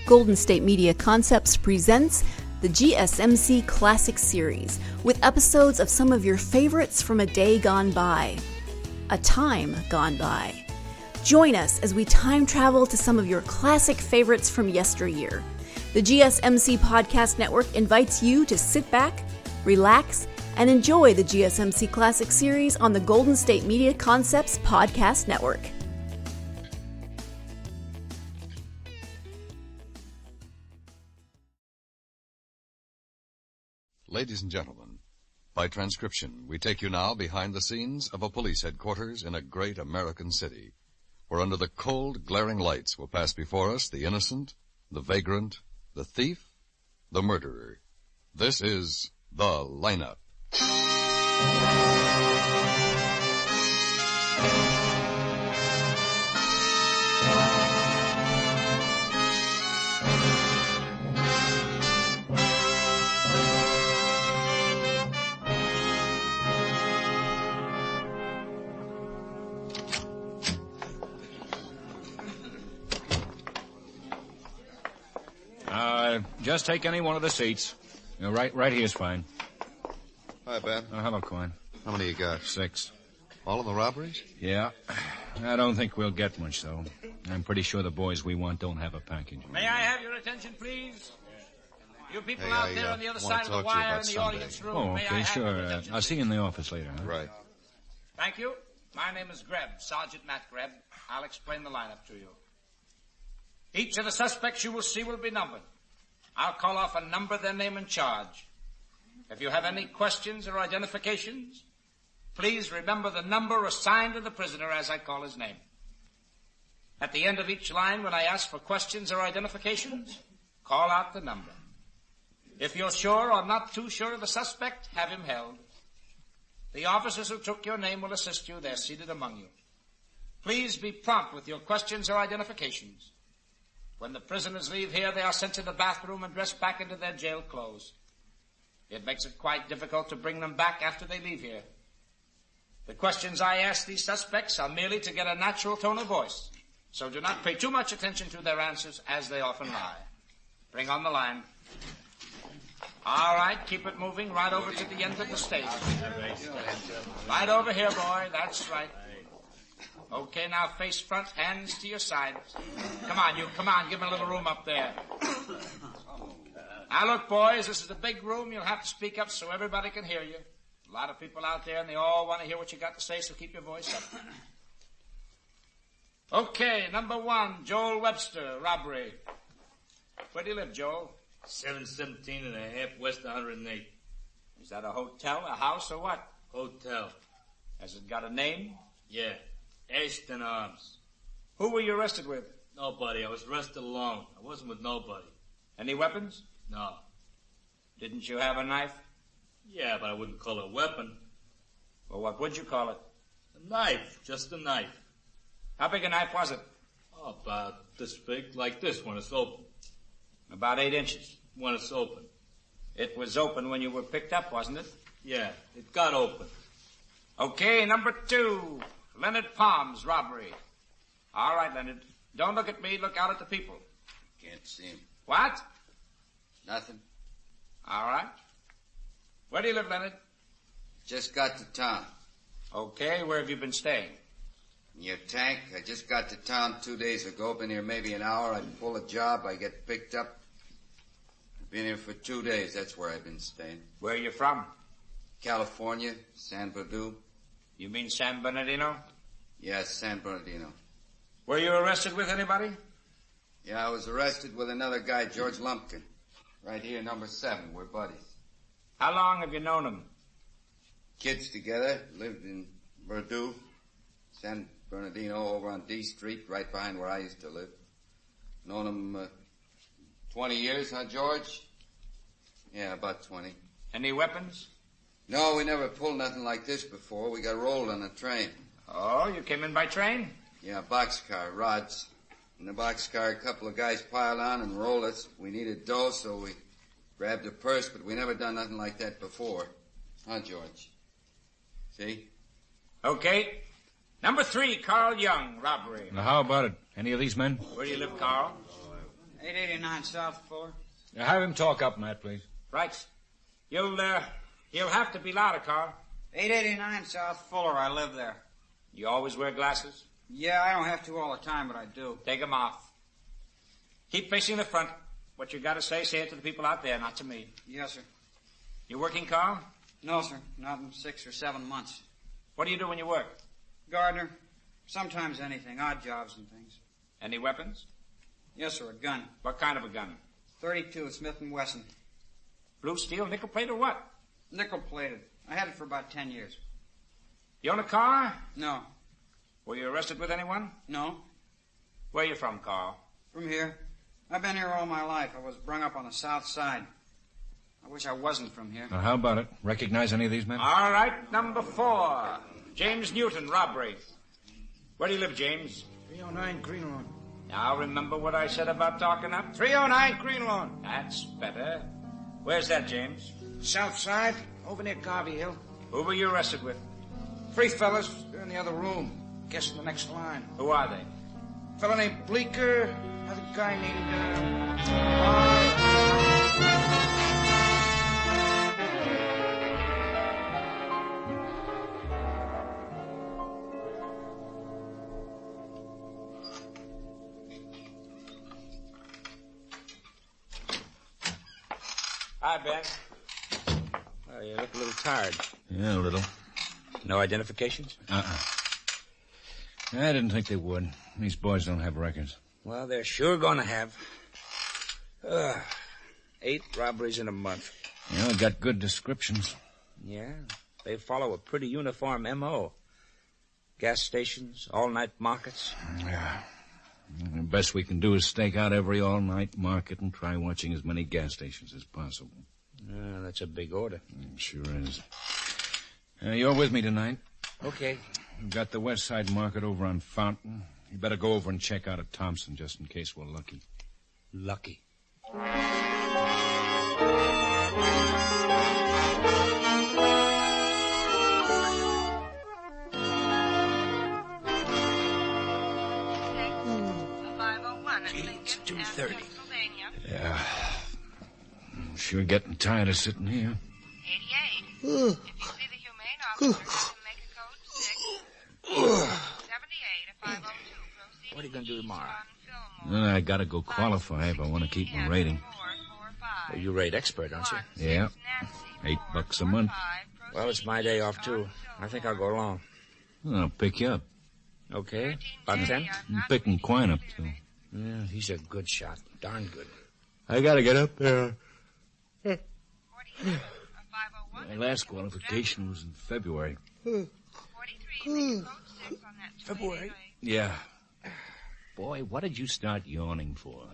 Golden State Media Concepts presents the GSMC Classics series, with episodes of some of your favorites from a day gone by, a time gone by. Join us as we time travel to some of your classic favorites from yesteryear. The GSMC Podcast Network invites you to sit back, relax, and enjoy the GSMC Classics series on the Golden State Media Concepts Podcast Network. Ladies and gentlemen, by transcription, we take you now behind the scenes of a police headquarters in a great American city, where under the cold, glaring lights will pass before us the innocent, the vagrant, the thief, the murderer. This is The Lineup. Just take any one of the seats. Right here's fine. Hi, Ben. Oh, hello, Coin. How many you got? 6. All of the robberies? Yeah. I don't think we'll get much, though. I'm pretty sure the boys we want don't have a package. May I have your attention, please? You people out there on the other side of the wire in the audience room. Oh, okay, sure. I'll see you in the office later, huh? Right. Thank you. My name is Grebb, Sergeant Matt Grebb. I'll explain the lineup to you. Each of the suspects you will see will be numbered. I'll call off a number, their name, and charge. If you have any questions or identifications, please remember the number assigned to the prisoner as I call his name. At the end of each line, when I ask for questions or identifications, call out the number. If you're sure or not too sure of the suspect, have him held. The officers who took your name will assist you. They're seated among you. Please be prompt with your questions or identifications. When the prisoners leave here, they are sent to the bathroom and dressed back into their jail clothes. It makes it quite difficult to bring them back after they leave here. The questions I ask these suspects are merely to get a natural tone of voice, so do not pay too much attention to their answers, as they often lie. Bring on the line. All right, keep it moving right over to the end of the stage. Right over here, boy. That's right. Okay, now face front, hands to your sides. Come on, give me a little room up there. Now look, boys, this is a big room. You'll have to speak up so everybody can hear you. A lot of people out there, and they all want to hear what you got to say, so keep your voice up. Okay, number 1, Joel Webster, robbery. Where do you live, Joel? 717 and a half West 108. Is that a hotel, a house, or what? Hotel. Has it got a name? Yeah. Ashton Arms. Who were you arrested with? Nobody. I was arrested alone. I wasn't with nobody. Any weapons? No. Didn't you have a knife? Yeah, but I wouldn't call it a weapon. Well, what would you call it? A knife. Just a knife. How big a knife was it? Oh, about this big, like this when it's open. About 8 inches. When it's open. It was open when you were picked up, wasn't it? Yeah, it got open. Okay, number 2, Leonard Palms, robbery. All right, Leonard. Don't look at me, look out at the people. Can't see him. What? Nothing. All right. Where do you live, Leonard? Just got to town. Okay, where have you been staying? In your tank. I just got to town 2 days ago. Been here maybe an hour. I pull a job. I get picked up. Been here for 2 days. That's where I've been staying. Where are you from? California, San Bernardino. You mean San Bernardino? Yes, San Bernardino. Were you arrested with anybody? Yeah, I was arrested with another guy, George Lumpkin. Right here, number 7. We're buddies. How long have you known him? Kids together. Lived in Bernardino, San Bernardino, over on D Street, right behind where I used to live. Known him 20 years, huh, George? Yeah, about 20. Any weapons? No, we never pulled nothing like this before. We got rolled on a train. Oh, you came in by train? Yeah, boxcar, rods. In the boxcar, a couple of guys piled on and rolled us. We needed dough, so we grabbed a purse, but we never done nothing like that before. Huh, George? See? Okay. Number 3, Carl Young, robbery. Now, how about it? Any of these men? Where do you live, Carl? 889 South Fuller. Have him talk up, Matt, please. Right. You'll have to be louder, Carl. 889 South Fuller. I live there. You always wear glasses? Yeah, I don't have to all the time, but I do. Take 'em off. Keep facing the front. What you got to say it to the people out there, not to me. Yes, sir. You working, Carl? No, sir. Not in 6 or 7 months. What do you do when you work? Gardener. Sometimes anything. Odd jobs and things. Any weapons? Yes, sir. A gun. What kind of a gun? 32 Smith & Wesson. Blue steel, nickel plate, or what? Nickel-plated. I had it for about 10 years. You own a car? No. Were you arrested with anyone? No. Where you from, Carl? From here. I've been here all my life. I was brung up on the south side. I wish I wasn't from here. Now, how about it? Recognize any of these men? All right, number 4. James Newton, robbery. Where do you live, James? 309 Green Lawn. Now, remember what I said about talking up? 309 Green Lawn. That's better. Where's that, James? South side, over near Garvey Hill. Who were you arrested with? 3 fellas. They're in the other room. Guess in the next line. Who are they? Fella named Bleeker. Another guy named, Hi, Ben. Oh, you look a little tired. Yeah, a little. No identifications? I didn't think they would. These boys don't have records. Well, they're sure gonna have. 8 robberies in a month. You know, got good descriptions. Yeah, they follow a pretty uniform M.O. Gas stations, all-night markets. Yeah. The best we can do is stake out every all-night market and try watching as many gas stations as possible. That's a big order. Sure is. You're with me tonight. Okay. We've got the West Side Market over on Fountain. You better go over and check out at Thompson just in case we're lucky. Lucky. It's 2:30. Yeah. I'm sure getting tired of sitting here. 88. If you see the humane officer, have him make a code 6. 78 if 502. What are you going to do tomorrow? I gotta go qualify if I want to keep my rating. Well, you rate expert, don't you? Yeah. $8 a month. Well, it's my day off, too. I think I'll go along. I'll pick you up. Okay. About 10? I'm picking Quine up, too. Yeah, he's a good shot. Darn good. I gotta get up there. My last qualification was in February. February? Yeah. Boy, what did you start yawning for?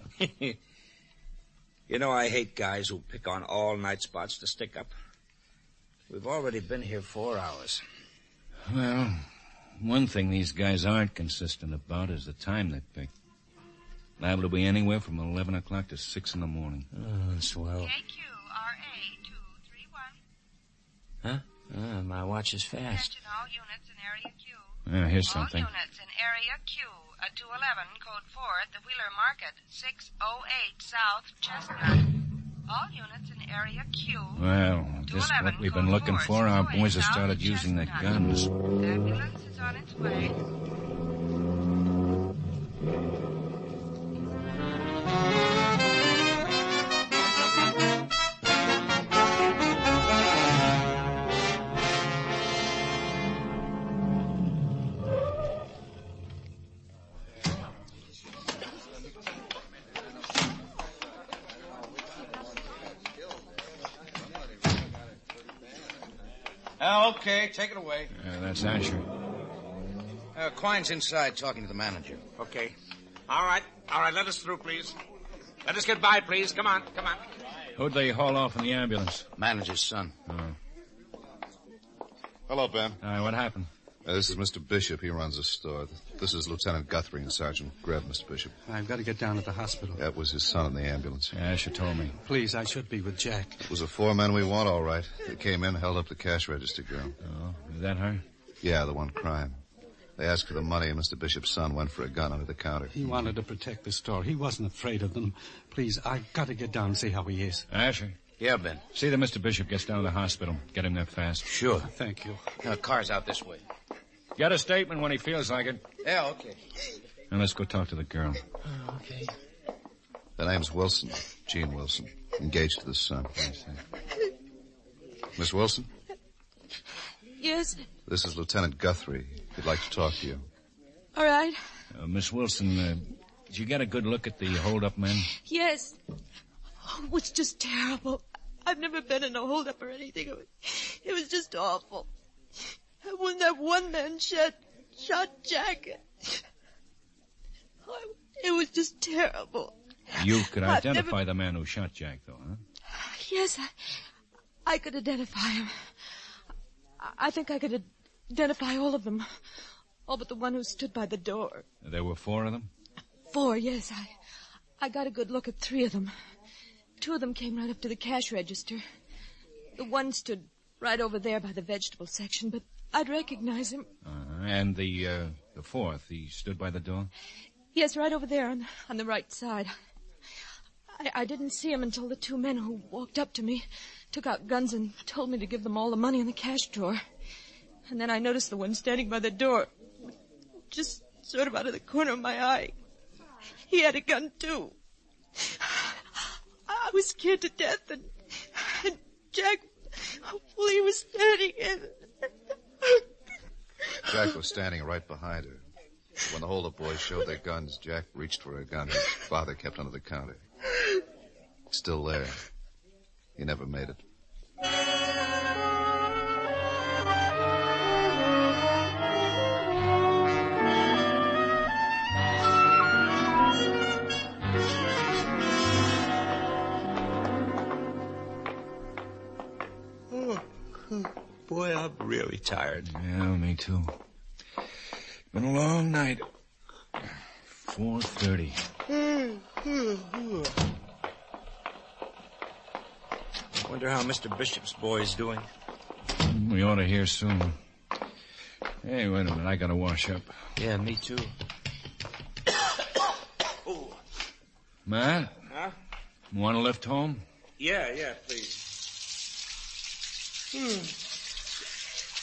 You know, I hate guys who pick on all-night spots to stick up. We've already been here 4 hours. Well, one thing these guys aren't consistent about is the time they pick. Liable to be anywhere from 11 o'clock to 6 in the morning. Oh, swell. KQRA 231. Huh? My watch is fast. Attention all units in area Q. Here's something. All units in area Q. 211, code 4 at the Wheeler Market, 608 South Chestnut. All units in area Q. Well, just what we've been looking for. Our boys have started using their guns. The ambulance is on its way. Okay, take it away. That's Asher. Quine's inside talking to the manager. Okay. All right, let us through, please. Let us get by, please. Come on. Who'd they haul off in the ambulance? Manager's son. Oh. Hello, Ben. What happened? This is Mr. Bishop. He runs the store. This is Lieutenant Guthrie and Sergeant Grebb, Mr. Bishop. I've got to get down to the hospital. That was his son in the ambulance. Asher told me. Please, I should be with Jack. It was the 4 men we want, all right. They came in, held up the cash register girl. Oh, is that her? Yeah, the one crying. They asked for the money, and Mr. Bishop's son went for a gun under the counter. He wanted to protect the store. He wasn't afraid of them. Please, I've got to get down and see how he is. Asher. Yeah, Ben. See that Mr. Bishop gets down to the hospital. Get him there fast. Sure. Thank you. Car's out this way. Get a statement when he feels like it. Yeah, okay. Now let's go talk to the girl. Okay. The name's Wilson. Jean Wilson. Engaged to the son. Miss Wilson? Yes? This is Lieutenant Guthrie. He'd like to talk to you. All right. Miss Wilson, did you get a good look at the hold-up men? Yes. Oh, it was just terrible. I've never been in a hold-up or anything. It was just awful. When that one man shot Jack, it was just terrible. You could identify the man who shot Jack, though, huh? Yes, I could identify him. I think I could identify all of them. All but the one who stood by the door. There were 4 of them? 4, yes. I got a good look at 3 of them. 2 of them came right up to the cash register. The one stood right over there by the vegetable section, but I'd recognize him. And the 4th, he stood by the door? Yes, right over there on the right side. I didn't see him until the 2 men who walked up to me took out guns and told me to give them all the money in the cash drawer. And then I noticed the one standing by the door, just sort of out of the corner of my eye. He had a gun, too. I was scared to death, and Jack, well, he was standing in. Jack was standing right behind her. When the hold-up boys showed their guns, Jack reached for a gun his father kept under the counter. Still there. He never made it. Boy, I'm really tired. Yeah, me too. Been a long night. 4:30. Wonder how Mr. Bishop's boy is doing. We ought to hear soon. Hey, wait a minute. I gotta wash up. Yeah, me too. Matt? Huh? Want a lift home? Yeah, please.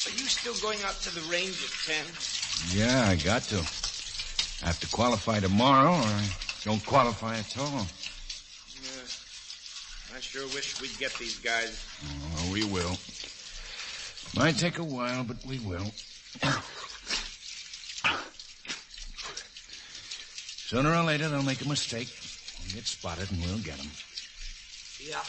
Are you still going out to the range at 10? Yeah, I got to. I have to qualify tomorrow, or I don't qualify at all. I sure wish we'd get these guys. Oh, we will. Might take a while, but we will. Sooner or later, they'll make a mistake. We'll get spotted, and we'll get them. Yeah.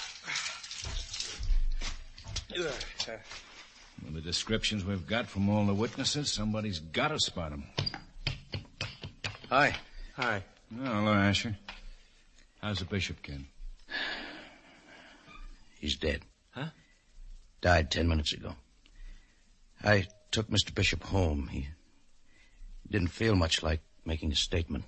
With the descriptions we've got from all the witnesses, somebody's got to spot them. Hi. Hi. Oh, hello, Asher. How's the Bishop kid? He's dead. Huh? Died 10 minutes ago. I took Mr. Bishop home. He didn't feel much like making a statement.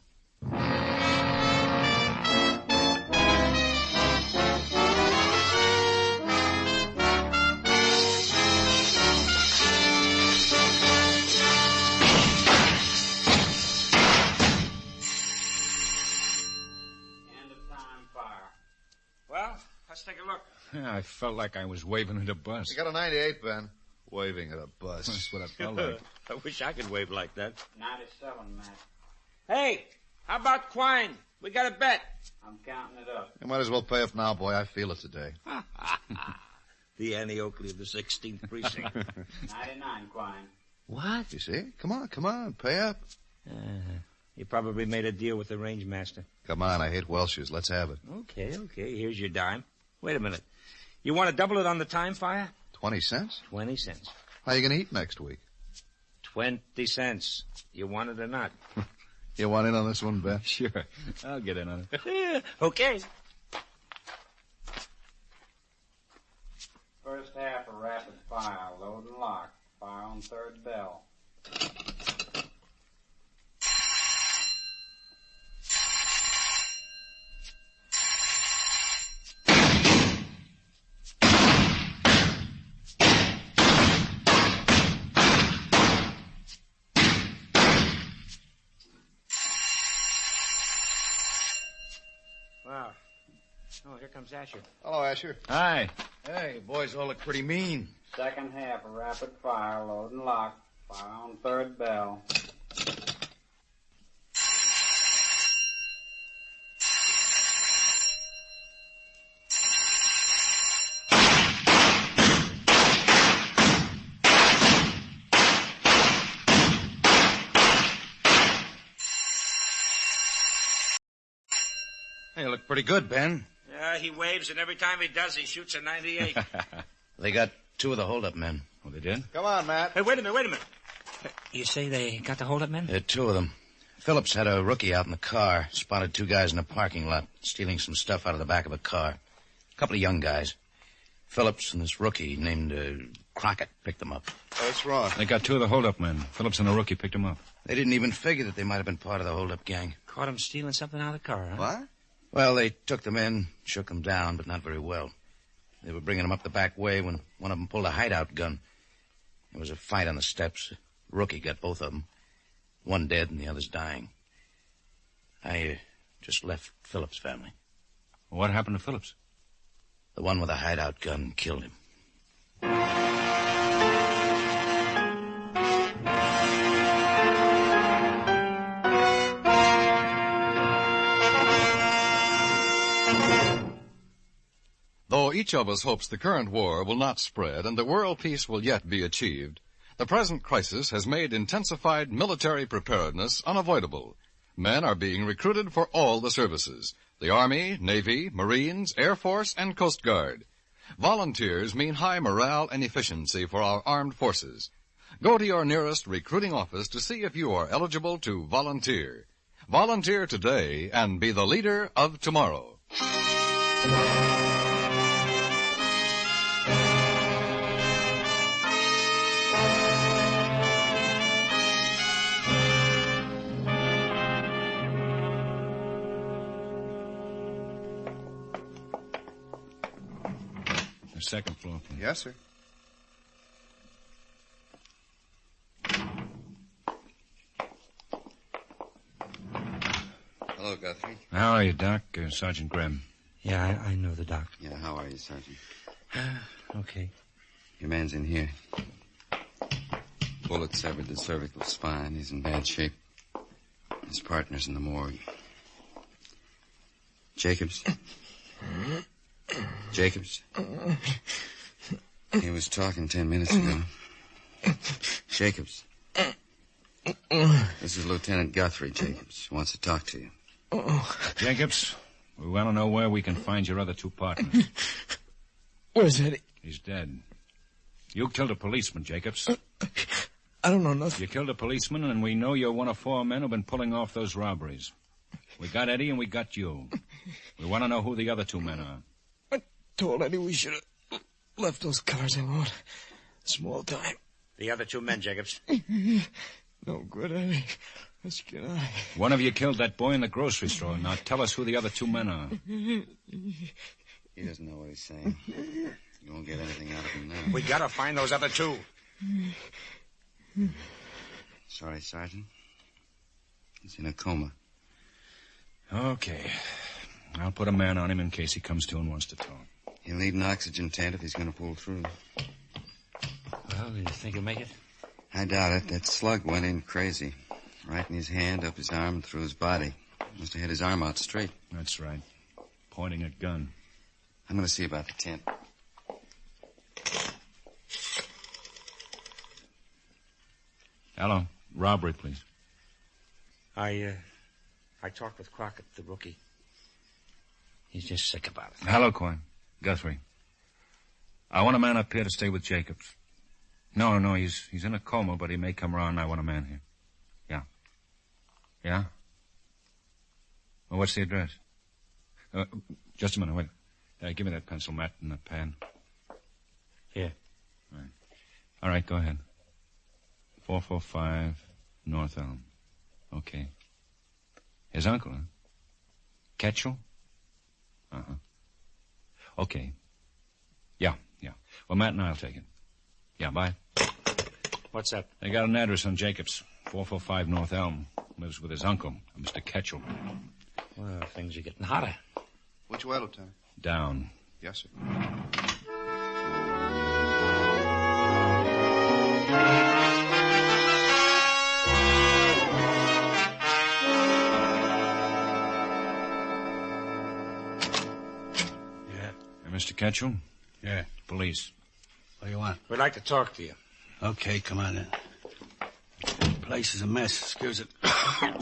Let's take a look. Yeah, I felt like I was waving at a bus. You got a 98, Ben. Waving at a bus. That's what I felt like. I wish I could wave like that. 97, Matt. Hey, how about Quine? We got a bet. I'm counting it up. You might as well pay up now, boy. I feel it today. The Annie Oakley of the 16th precinct. 99, Quine. What? You see? Come on. Pay up. You probably made a deal with the range master. Come on. I hate Welshers. Let's have it. Okay. Here's your dime. Wait a minute. You want to double it on the time fire? 20 cents? 20 cents. How are you going to eat next week? 20 cents. You want it or not? You want in on this one, Ben? Sure. I'll get in on it. Okay. First half of rapid fire. Load and lock. Fire on third bell. Wow. Oh, here comes Asher. Hello, Asher. Hi. Hey, boys all look pretty mean. Second half of rapid fire, load and lock. Fire on third bell. Hey, you look pretty good, Ben. Yeah, he waves, and every time he does, he shoots a 98. They got 2 of the holdup men. Oh, they did? Come on, Matt. Hey, wait a minute. You say they got the hold-up men? 2 of them. Phillips had a rookie out in the car, spotted 2 guys in a parking lot, stealing some stuff out of the back of a car. A couple of young guys. Phillips and this rookie named Crockett picked them up. That's wrong. They got 2 of the hold-up men. Phillips and a rookie picked them up. They didn't even figure that they might have been part of the hold-up gang. Caught him stealing something out of the car, huh? What? Well, they took them in, shook them down, but not very well. They were bringing them up the back way when one of them pulled a hideout gun. There was a fight on the steps. The rookie got both of them. One dead and the other's dying. I just left Phillips' family. What happened to Phillips? The one with the hideout gun killed him. Though each of us hopes the current war will not spread and that world peace will yet be achieved, the present crisis has made intensified military preparedness unavoidable. Men are being recruited for all the services: the Army, Navy, Marines, Air Force, and Coast Guard. Volunteers mean high morale and efficiency for our armed forces. Go to your nearest recruiting office to see if you are eligible to volunteer. Volunteer today and be the leader of tomorrow. The second floor, please. Yes, sir. Hello, Guthrie. How are you, Doc? Sergeant Grebb. Yeah, I know the doc. Yeah, how are you, Sergeant? Okay. Your man's in here. Bullet severed the cervical spine. He's in bad shape. His partner's in the morgue. Jacobs? Jacobs? He was talking 10 minutes ago. Jacobs? This is Lieutenant Guthrie, Jacobs. He wants to talk to you. Jacobs, we want to know where we can find your other 2 partners. Where's Eddie? He's dead. You killed a policeman, Jacobs. I don't know nothing. You killed a policeman, and we know you're one of 4 men who've been pulling off those robberies. We got Eddie, and we got you. We want to know who the other 2 men are. I told Eddie we should have left those cars alone. Small time. The other 2 men, Jacobs. No good, Eddie. Let's get out. One of you killed that boy in the grocery store. Now tell us who the other 2 men are. He doesn't know what he's saying. You won't get anything out of him now. We gotta find those other 2. Sorry, Sergeant. He's in a coma. Okay. I'll put a man on him in case he comes to and wants to talk. He'll need an oxygen tent if he's going to pull through. Well, do you think he'll make it? I doubt it. That slug went in crazy. Right in his hand, up his arm, through his body. Must have hit his arm out straight. That's right. Pointing a gun. I'm going to see about the tent. Hello. Robbery, please. I talked with Crockett, the rookie. He's just sick about it. Hello, Coy. Guthrie. I want a man up here to stay with Jacobs. No, he's in a coma, but he may come around. I want a man here. Yeah. Yeah? Well, what's the address? Just a minute, wait. Give me that pencil, Matt, and the pen. Here. All right, go ahead. 445 North Elm. Okay. His uncle, huh? Ketchel? Uh-huh. Okay. Yeah. Well, Matt and I'll take it. Yeah, bye. What's that? They got an address on Jacobs. 445 North Elm. Lives with his uncle, Mr. Ketchel. Well, things are getting hotter. Which way, Lieutenant? Down. Yes, sir. Mr. Ketchel? Yeah. Police. What do you want? We'd like to talk to you. Okay, come on in. The place is a mess. Excuse it. Yeah,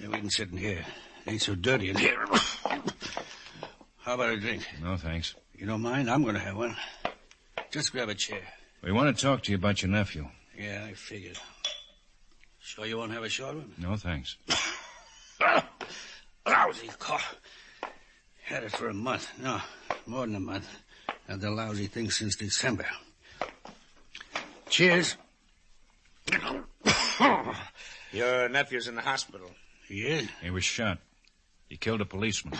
we can sit in here. Ain't so dirty in here. How about a drink? No, thanks. You don't mind? I'm going to have one. Just grab a chair. We want to talk to you about your nephew. Yeah, I figured. Sure you won't have a short one? No, thanks. Lousy cough. Had it for a month. No, more than a month. Had the lousy thing since December. Cheers. Your nephew's in the hospital. He is? He was shot. He killed a policeman.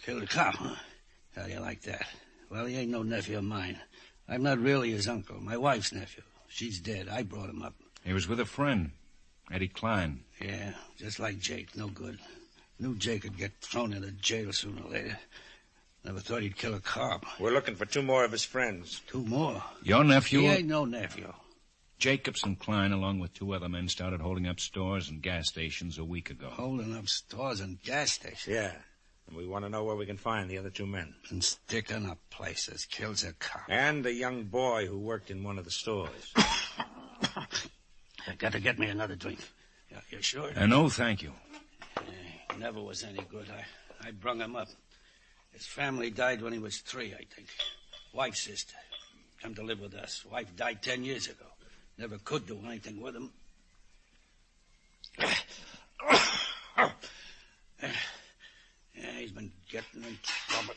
Killed a cop, huh? How do you like that? Well, he ain't no nephew of mine. I'm not really his uncle. My wife's nephew. She's dead. I brought him up. He was with a friend, Eddie Klein. Yeah, just like Jake. No good. Knew Jake would get thrown into jail sooner or later. Never thought he'd kill a cop. We're looking for 2 more of his friends. 2 more? Your nephew? He ain't no nephew. Jacobs and Klein, along with 2 other men, started holding up stores and gas stations a week ago. Holding up stores and gas stations? Yeah. And we want to know where we can find the other 2 men. And sticking up places. Kills a cop. And the young boy who worked in one of the stores. I got to get me another drink. Yeah, you sure? No, thank you. Never was any good. I brung him up. His family died when he was 3, I think. Wife's sister. Come to live with us. Wife died 10 years ago. Never could do anything with him. Yeah, he's been getting in trouble.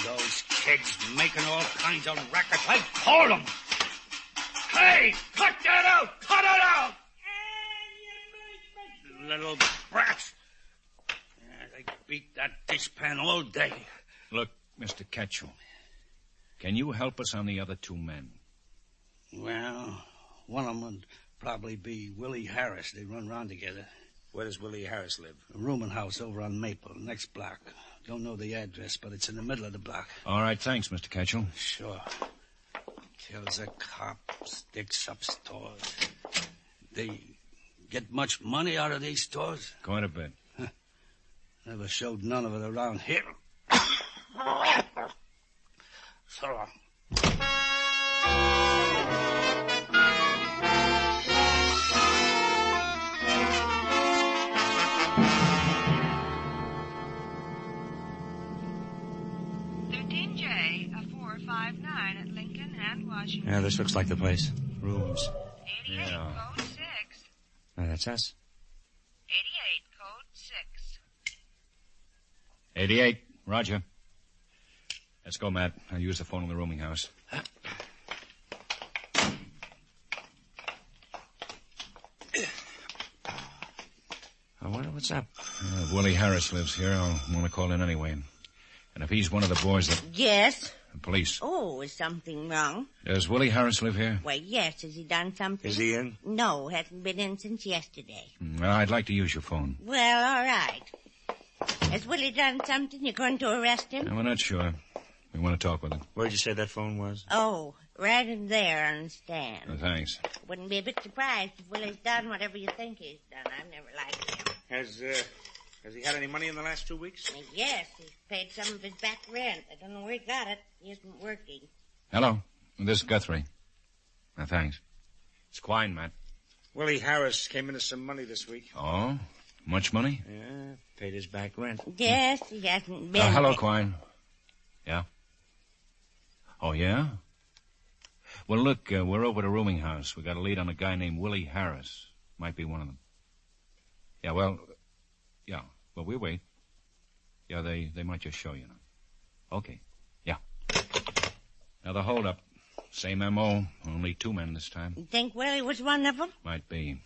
Those kids making all kinds of rackets. I told them. Hey, cut that out! Cut it out! Little brats. Yeah, they beat that dishpan all day. Look, Mr. Ketchel, can you help us on the other 2 men? Well, one of them would probably be Willie Harris. They run around together. Where does Willie Harris live? A rooming house over on Maple, next block. Don't know the address, but it's in the middle of the block. All right, thanks, Mr. Ketchel. Sure. Kills a cop, sticks up stores. They get much money out of these stores? Quite a bit. Huh. Never showed none of it around here. So long. J, a 459 at Lincoln and Washington. Yeah, this looks like the place. Rooms. 88, Yeah. code 6. That's us. 88, code 6. 88, roger. Let's go, Matt. I'll use the phone in the rooming house. I wonder what's up. If Willie Harris lives here, I'll want to call in anyway. And if he's one of the boys that... Yes? The police. Oh, is something wrong? Does Willie Harris live here? Why, yes. Has he done something? Is he in? No, hasn't been in since yesterday. Well, I'd like to use your phone. Well, all right. Has Willie done something? You're going to arrest him? No, we're not sure. We want to talk with him. Where'd you say that phone was? Oh, right in there on the stand. Oh, thanks. Wouldn't be a bit surprised if Willie's done whatever you think he's done. I've never liked him. Has he had any money in the last 2 weeks? Yes, he's paid some of his back rent. I don't know where he got it. He isn't working. Hello. This is Guthrie. Thanks. It's Quine, Matt. Willie Harris came into some money this week. Oh? Much money? Yeah, paid his back rent. Yes, he hasn't been... Hello, Quine. Yeah? Oh, yeah? Well, look, we're over at a rooming house. We got a lead on a guy named Willie Harris. Might be one of them. Yeah, well, we'll wait. Yeah, they might just show you now. Okay, yeah. Now, the hold-up. Same M.O., only 2 men this time. You think Willie was one of them? Might be.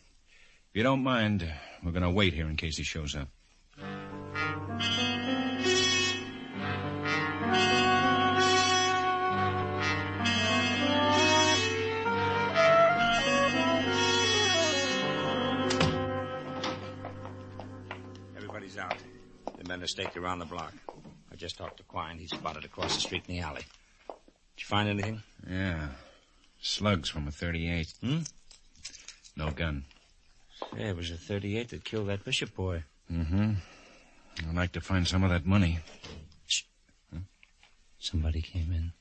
If you don't mind, we're going to wait here in case he shows up. Everybody's out. The men are staked around the block. I just talked to Quine. He's spotted across the street in the alley. Did you find anything? Yeah. Slugs from a 38. No gun. Yeah, it was a 38 that killed that Bishop boy. Mm-hmm. I'd like to find some of that money. Shh. Huh? Somebody came in.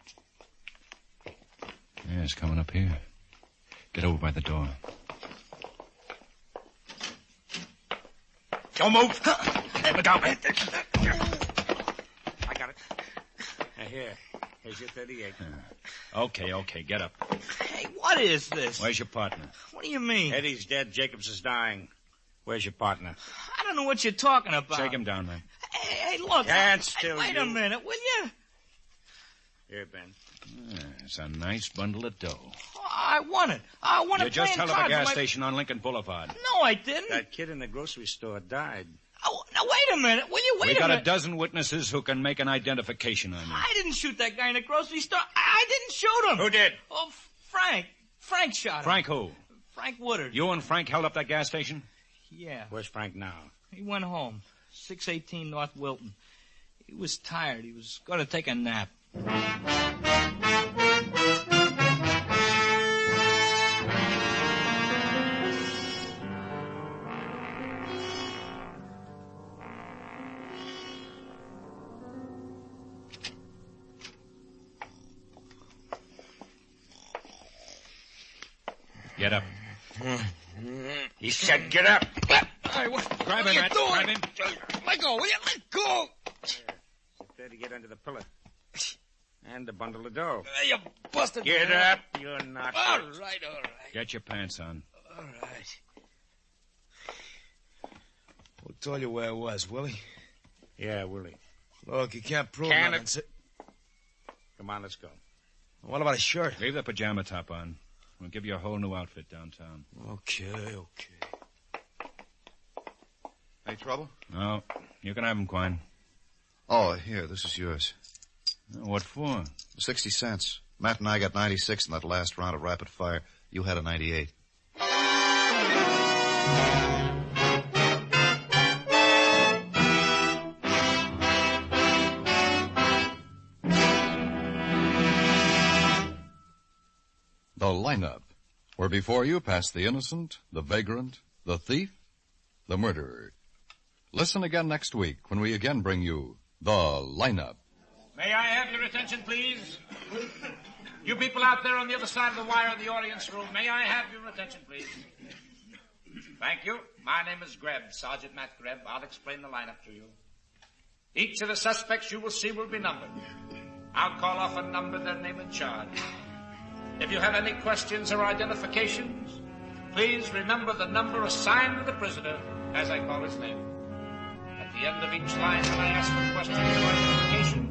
Yeah, it's coming up here. Get over by the door. Don't move. Hey, look out, man. I got it. Here's your 38. Okay, get up. Hey, what is this? Where's your partner? What do you mean? Eddie's dead. Jacobs is dying. Where's your partner? I don't know what you're talking about. Shake him down, man. Hey, look. Can't still Wait a minute, will you? Here, Ben. Yeah, it's a nice bundle of dough. Oh, I want it. I want You it. just held up a gas station on Lincoln Boulevard. No, I didn't. That kid in the grocery store died. Oh, now, wait a minute. Will you wait We a minute? got a dozen witnesses who can make an identification on you. I didn't shoot that guy in the grocery store. I didn't shoot him. Who did? Oh, Frank. Frank shot him. Frank who? Frank Woodard. You and Frank held up that gas station? Yeah. Where's Frank now? He went home. 618 North Wilton. He was tired. He was going to take a nap. Get up. He said get up. Hey, grab him, Matt. Grab him. Let go, will you? Let go! There to get under the pillar. And a bundle of dough. You busted me. Get up, you're not. All right. Get your pants on. All right. Who told you where I was, Willie? Yeah, Willie. Look, you can't prove Can nothing. Come on, let's go. What about a shirt? Leave the pajama top on. We'll give you a whole new outfit downtown. Okay. Any trouble? No. You can have them, Quine. Oh, here, this is yours. What for? 60 cents. Matt and I got 96 in that last round of rapid fire. You had a 98. The lineup, where before you pass the innocent, the vagrant, the thief, the murderer. Listen again next week when we again bring you The Lineup. May I have your attention, please? You people out there on the other side of the wire in the audience room, may I have your attention, please? Thank you. My name is Grebb, Sergeant Matt Grebb. I'll explain the lineup to you. Each of the suspects you will see will be numbered. I'll call off a number, their name and charge. If you have any questions or identifications, please remember the number assigned to the prisoner as I call his name. At the end of each line, when I ask for questions or identifications,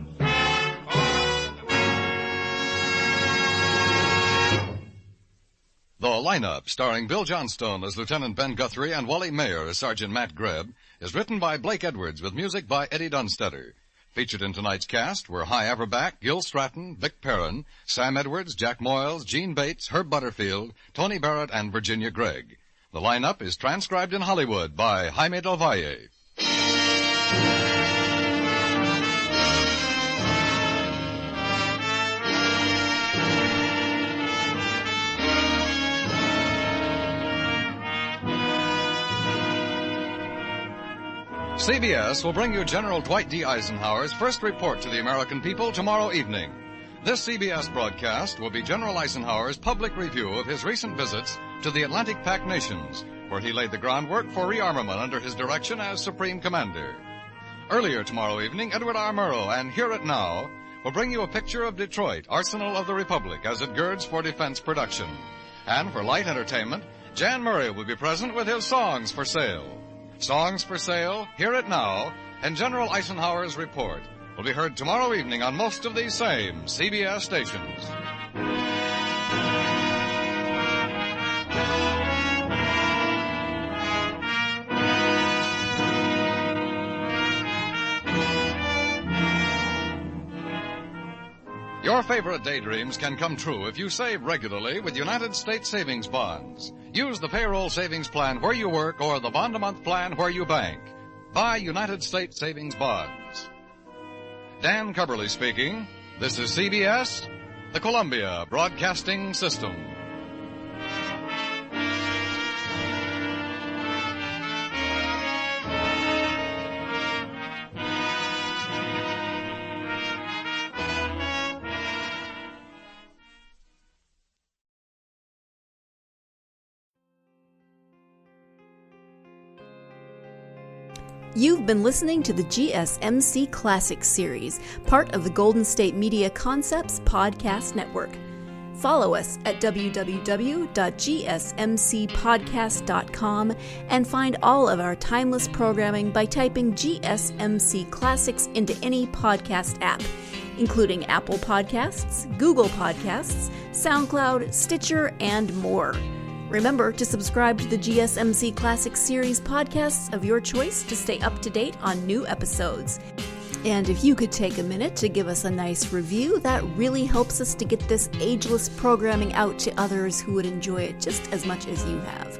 The Lineup, starring Bill Johnstone as Lieutenant Ben Guthrie and Wally Maher as Sergeant Matt Grebb, is written by Blake Edwards with music by Eddie Dunstetter. Featured in tonight's cast were Hy Averback, Gil Stratton, Vic Perrin, Sam Edwards, Jack Moyles, Gene Bates, Herb Butterfield, Tony Barrett, and Virginia Gregg. The Lineup is transcribed in Hollywood by Jaime Del Valle. CBS will bring you General Dwight D. Eisenhower's first report to the American people tomorrow evening. This CBS broadcast will be General Eisenhower's public review of his recent visits to the Atlantic Pact nations, where he laid the groundwork for rearmament under his direction as Supreme Commander. Earlier tomorrow evening, Edward R. Murrow and Hear It Now will bring you a picture of Detroit, Arsenal of the Republic, as it girds for defense production. And for light entertainment, Jan Murray will be present with his Songs for Sale. Songs for Sale, Hear It Now, and General Eisenhower's report will be heard tomorrow evening on most of these same CBS stations. Your favorite daydreams can come true if you save regularly with United States Savings Bonds. Use the payroll savings plan where you work or the bond-a-month plan where you bank. Buy United States Savings Bonds. Dan Cubberly speaking. This is CBS, the Columbia Broadcasting System. You've been listening to the GSMC Classics series, part of the Golden State Media Concepts Podcast Network. Follow us at www.gsmcpodcast.com and find all of our timeless programming by typing GSMC Classics into any podcast app, including Apple Podcasts, Google Podcasts, SoundCloud, Stitcher, and more. Remember to subscribe to the GSMC Classics series podcasts of your choice to stay up to date on new episodes. And if you could take a minute to give us a nice review, that really helps us to get this ageless programming out to others who would enjoy it just as much as you have.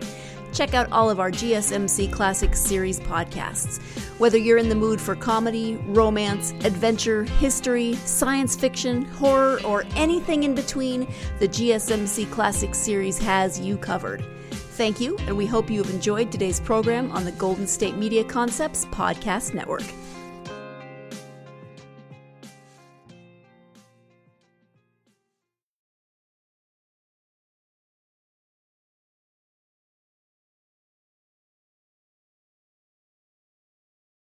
Check out all of our GSMC Classics series podcasts. Whether you're in the mood for comedy, romance, adventure, history, science fiction, horror, or anything in between, the GSMC Classics series has you covered. Thank you, and we hope you have enjoyed today's program on the Golden State Media Concepts Podcast Network.